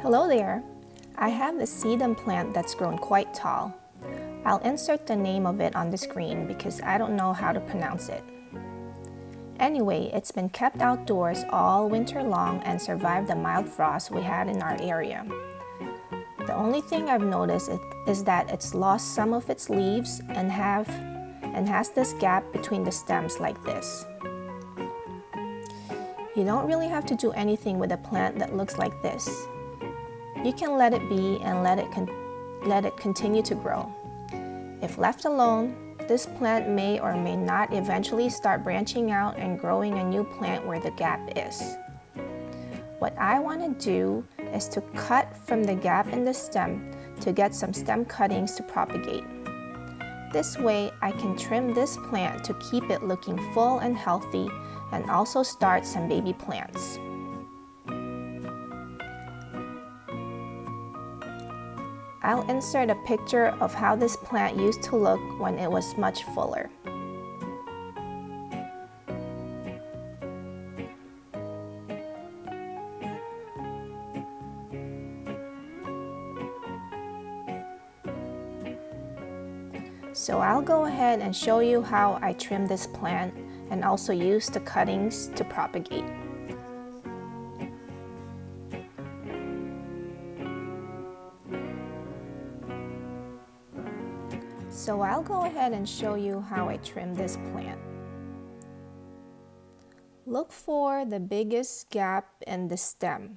Hello there! I have the Sedum plant that's grown quite tall. I'll insert the name of it on the screen because I don't know how to pronounce it. Anyway, it's been kept outdoors all winter long and survived the mild frost we had in our area. The only thing I've noticed is that it's lost some of its leaves and has this gap between the stems like this. You don't really have to do anything with a plant that looks like this. You can let it be and let it continue to grow. If left alone, this plant may or may not eventually start branching out and growing a new plant where the gap is. What I want to do is to cut from the gap in the stem to get some stem cuttings to propagate. This way, I can trim this plant to keep it looking full and healthy and also start some baby plants. I'll insert a picture of how this plant used to look when it was much fuller. So I'll go ahead and show you how I trim this plant and also use the cuttings to propagate. So I'll go ahead and show you how I trim this plant. Look for the biggest gap in the stem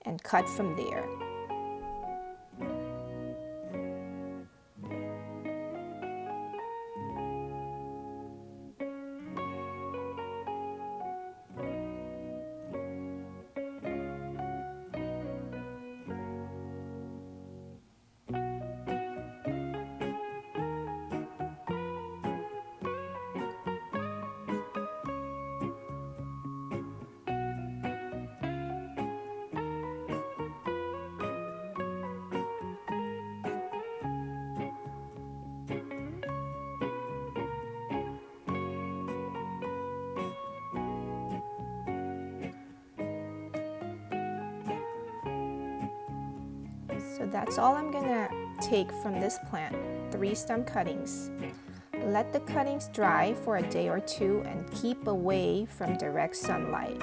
and cut from there. So that's all I'm gonna take from this plant, 3 stem cuttings. Let the cuttings dry for a day or 2 and keep away from direct sunlight.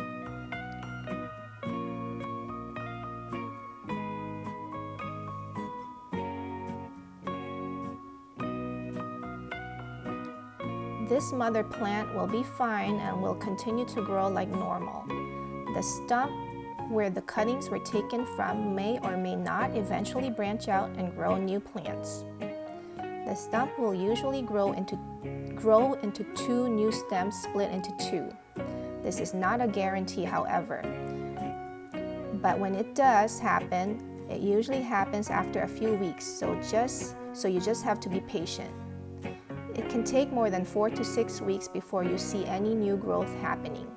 This mother plant will be fine and will continue to grow like normal. The stump where the cuttings were taken from may or may not eventually branch out and grow new plants. The stump will usually grow into 2 new stems split into 2. This is not a guarantee, however. But when it does happen, it usually happens after a few weeks, so you just have to be patient. It can take more than 4 to 6 weeks before you see any new growth happening.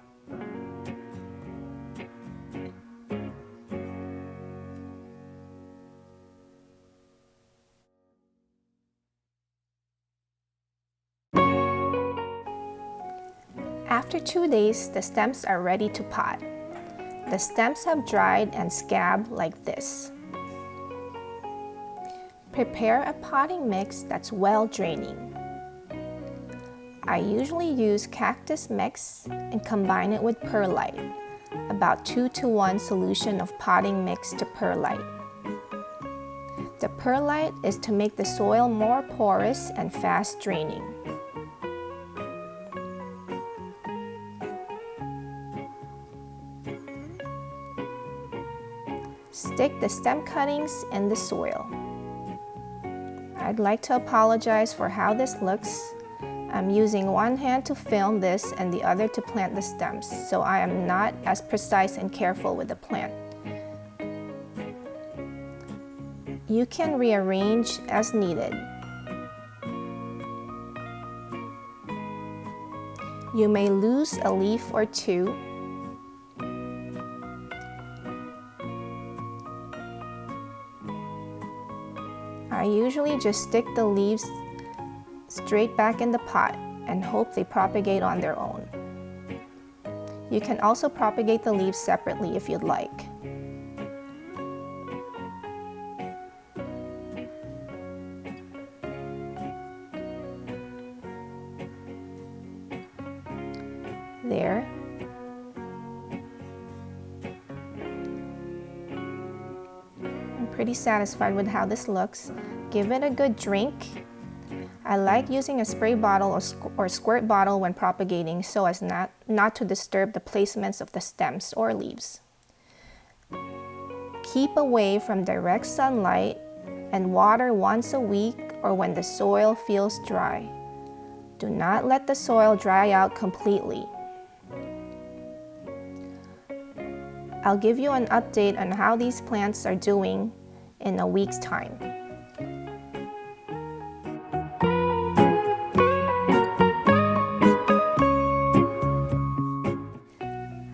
After 2 days, the stems are ready to pot. The stems have dried and scabbed like this. Prepare a potting mix that's well draining. I usually use cactus mix and combine it with perlite, about 2 to 1 solution of potting mix to perlite. The perlite is to make the soil more porous and fast draining. Stick the stem cuttings in the soil. I'd like to apologize for how this looks. I'm using one hand to film this and the other to plant the stems, so I am not as precise and careful with the plant. You can rearrange as needed. You may lose a leaf or 2. I usually just stick the leaves straight back in the pot and hope they propagate on their own. You can also propagate the leaves separately if you'd like. there. I'm pretty satisfied with how this looks. Give it a good drink. I like using a spray bottle or squirt bottle when propagating so as not to disturb the placements of the stems or leaves. Keep away from direct sunlight and water once a week or when the soil feels dry. Do not let the soil dry out completely. I'll give you an update on how these plants are doing in a week's time.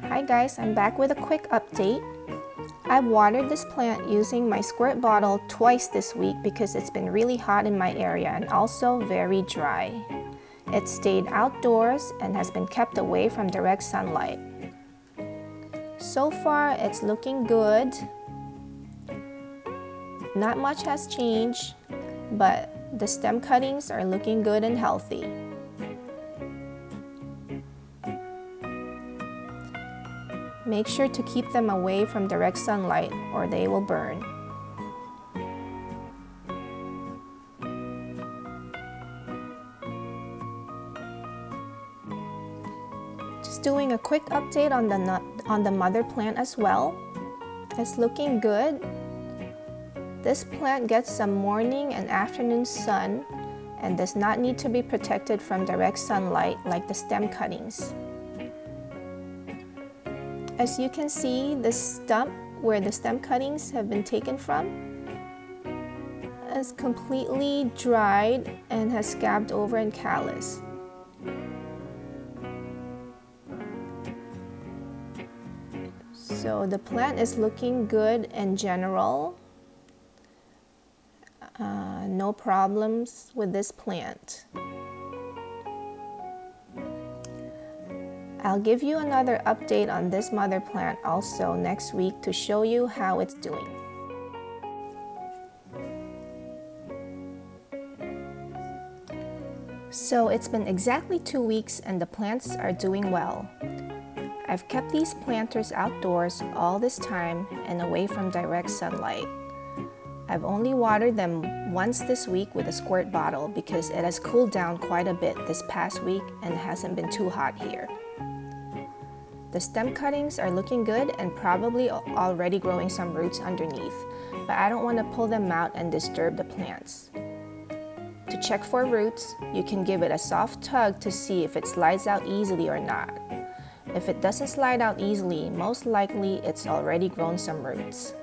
Hi guys, I'm back with a quick update. I've watered this plant using my squirt bottle twice this week because it's been really hot in my area and also very dry. It stayed outdoors and has been kept away from direct sunlight. So far, it's looking good. Not much has changed, but the stem cuttings are looking good and healthy. Make sure to keep them away from direct sunlight or they will burn. Just doing a quick update on the mother plant as well. It's looking good. This plant gets some morning and afternoon sun and does not need to be protected from direct sunlight like the stem cuttings. As you can see, the stump where the stem cuttings have been taken from is completely dried and has scabbed over and calloused. So the plant is looking good in general. No problems with this plant. I'll give you another update on this mother plant also next week to show you how it's doing. So it's been exactly 2 weeks and the plants are doing well. I've kept these planters outdoors all this time and away from direct sunlight. I've only watered them once this week with a squirt bottle because it has cooled down quite a bit this past week and hasn't been too hot here. The stem cuttings are looking good and probably already growing some roots underneath, but I don't want to pull them out and disturb the plants. To check for roots, you can give it a soft tug to see if it slides out easily or not. If it doesn't slide out easily, most likely it's already grown some roots.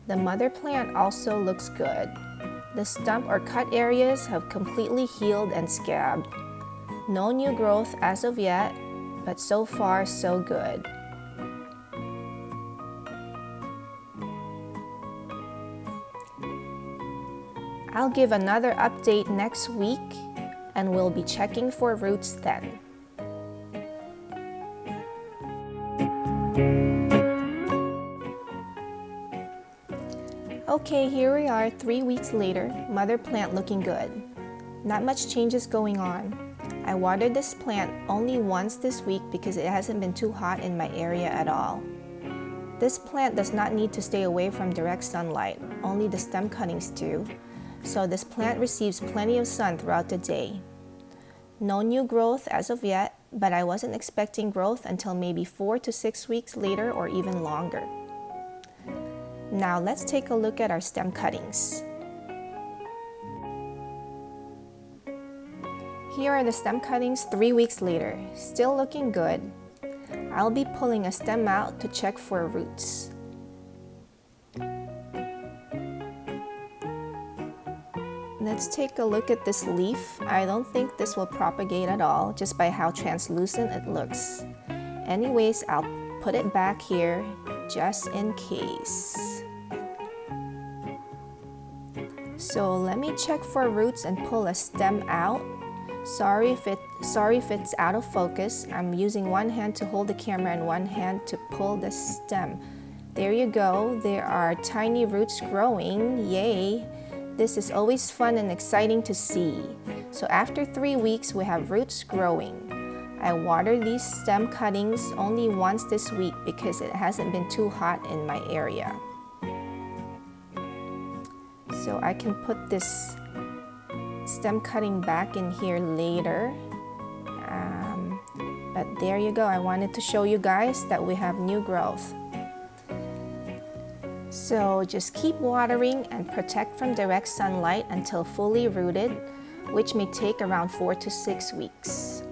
The mother plant also looks good. The stump or cut areas have completely healed and scabbed. No new growth as of yet, but so far so good. I'll give another update next week and we'll be checking for roots then. Okay, here we are 3 weeks later, mother plant looking good. Not much changes going on. I watered this plant only once this week because it hasn't been too hot in my area at all. This plant does not need to stay away from direct sunlight, only the stem cuttings do. So this plant receives plenty of sun throughout the day. No new growth as of yet, but I wasn't expecting growth until maybe 4 to 6 weeks later or even longer. Now let's take a look at our stem cuttings. Here are the stem cuttings 3 weeks later, still looking good. I'll be pulling a stem out to check for roots. Let's take a look at this leaf. I don't think this will propagate at all, just by how translucent it looks. Anyways, I'll put it back here just in case. So let me check for roots and pull a stem out. Sorry if it's out of focus. I'm using one hand to hold the camera and one hand to pull the stem. There you go. There are tiny roots growing. Yay! This is always fun and exciting to see. So after 3 weeks, we have roots growing. I watered these stem cuttings only once this week because it hasn't been too hot in my area. So I can put this stem cutting back in here later. But there you go. I wanted to show you guys that we have new growth. So just keep watering and protect from direct sunlight until fully rooted, which may take around 4 to 6 weeks.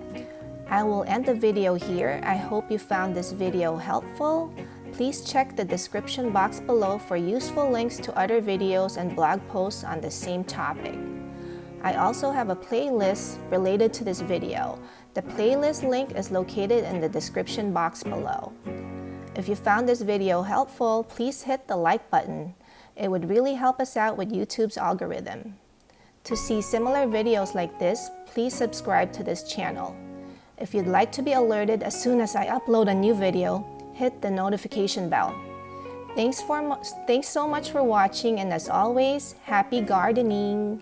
I will end the video here. I hope you found this video helpful. Please check the description box below for useful links to other videos and blog posts on the same topic. I also have a playlist related to this video. The playlist link is located in the description box below. If you found this video helpful, please hit the like button. It would really help us out with YouTube's algorithm. To see similar videos like this, please subscribe to this channel. If you'd like to be alerted as soon as I upload a new video, hit the notification bell. Thanks so much for watching, and as always, happy gardening!